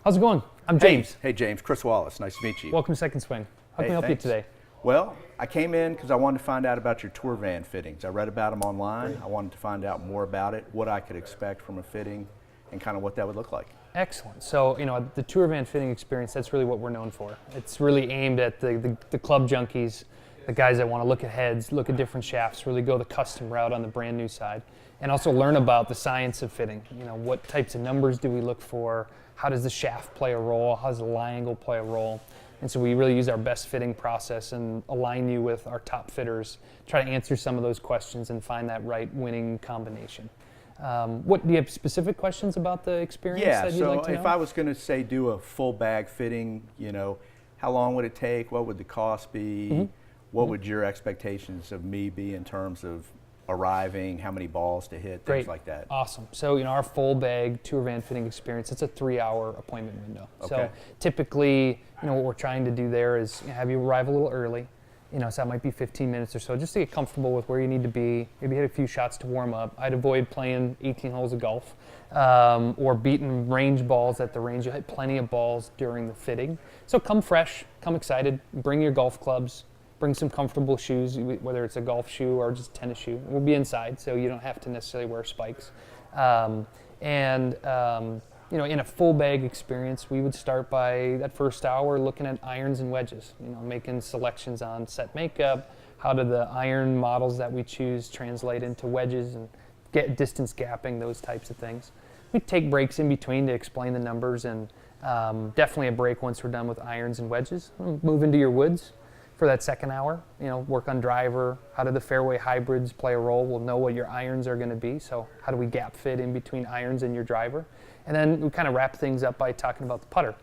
How's it going? I'm James. Hey, James. Chris Wallace. Nice to meet you. Welcome to Second Swing. How can I help you today? Well, I came in because I wanted to find out about your tour van fittings. I read about them online. I wanted to find out more about it, what I could expect from a fitting, and kind of what that would look like. Excellent. So, the tour van fitting experience, that's really what we're known for. It's really aimed at the club junkies, the guys that want to look at heads, look at different shafts, really go the custom route on the brand new side, and also learn about the science of fitting. What types of numbers do we look for? How does the shaft play a role? How does the lie angle play a role? And so we really use our best fitting process and align you with our top fitters, try to answer some of those questions and find that right winning combination. Do you have specific questions about the experience that you'd like to know? If I was going to say do a full bag fitting, how long would it take? What would the cost be? Mm-hmm. What would your expectations of me be in terms of arriving, how many balls to hit, things like that? Awesome. So, our full bag tour van fitting experience, it's a 3-hour appointment window. Okay. So typically, what we're trying to do there is have you arrive a little early. So that might be 15 minutes or so, just to get comfortable with where you need to be, maybe hit a few shots to warm up. I'd avoid playing 18 holes of golf or beating range balls at the range. You'll hit plenty of balls during the fitting. So come fresh, come excited, bring your golf clubs, bring some comfortable shoes, whether it's a golf shoe or just a tennis shoe. We'll be inside, so you don't have to necessarily wear spikes. In a full bag experience, we would start by that first hour looking at irons and wedges, making selections on set makeup, how do the iron models that we choose translate into wedges and get distance gapping, those types of things. We take breaks in between to explain the numbers and definitely a break once we're done with irons and wedges. Move into your woods for that second hour, work on driver, how do the fairway hybrids play a role? We'll know what your irons are going to be, so how do we gap fit in between irons and your driver? And then we kind of wrap things up by talking about the putter,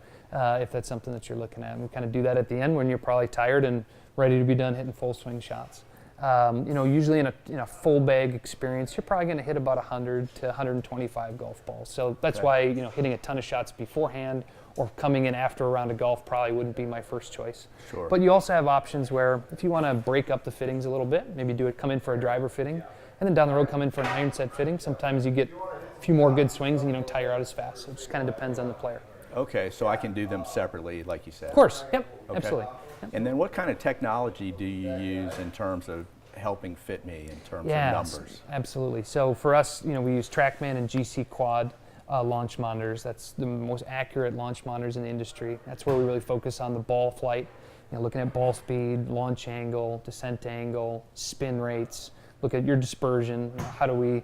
if that's something that you're looking at. And we kind of do that at the end when you're probably tired and ready to be done hitting full swing shots. Usually in a full bag experience, you're probably going to hit about 100 to 125 golf balls. So that's why hitting a ton of shots beforehand or coming in after a round of golf probably wouldn't be my first choice. Sure. But you also have options where if you want to break up the fittings a little bit, maybe come in for a driver fitting, and then down the road come in for an iron set fitting. Sometimes you get a few more good swings and you don't tire out as fast. So it just kind of depends on the player. Okay, so I can do them separately, like you said. Of course, yep, okay. Absolutely. Yep. And then what kind of technology do you use in terms of helping fit me in terms of numbers? Absolutely. So for us, we use TrackMan and GC Quad launch monitors. That's the most accurate launch monitors in the industry. That's where we really focus on the ball flight, looking at ball speed, launch angle, descent angle, spin rates, look at your dispersion. How do we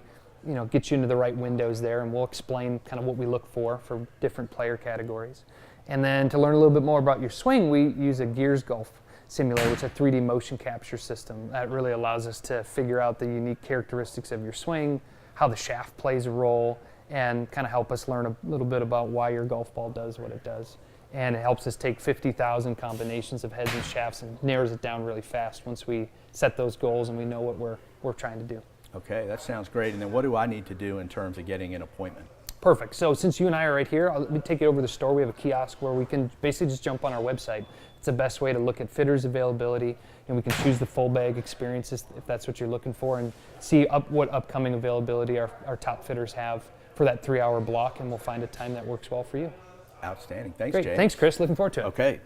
get you into the right windows there, and we'll explain kind of what we look for different player categories. And then to learn a little bit more about your swing, we use a Gears Golf simulator, which is a 3D motion capture system that really allows us to figure out the unique characteristics of your swing, how the shaft plays a role, and kind of help us learn a little bit about why your golf ball does what it does. And it helps us take 50,000 combinations of heads and shafts and narrows it down really fast once we set those goals and we know what we're trying to do. Okay, that sounds great. And then what do I need to do in terms of getting an appointment? Perfect. So since you and I are right here, let me take you over to the store. We have a kiosk where we can basically just jump on our website. It's the best way to look at fitters availability, and we can choose the full bag experiences if that's what you're looking for, and see what upcoming availability our top fitters have for that 3-hour block, and we'll find a time that works well for you. Outstanding. Thanks, Great. James. Thanks, Chris. Looking forward to it. Okay.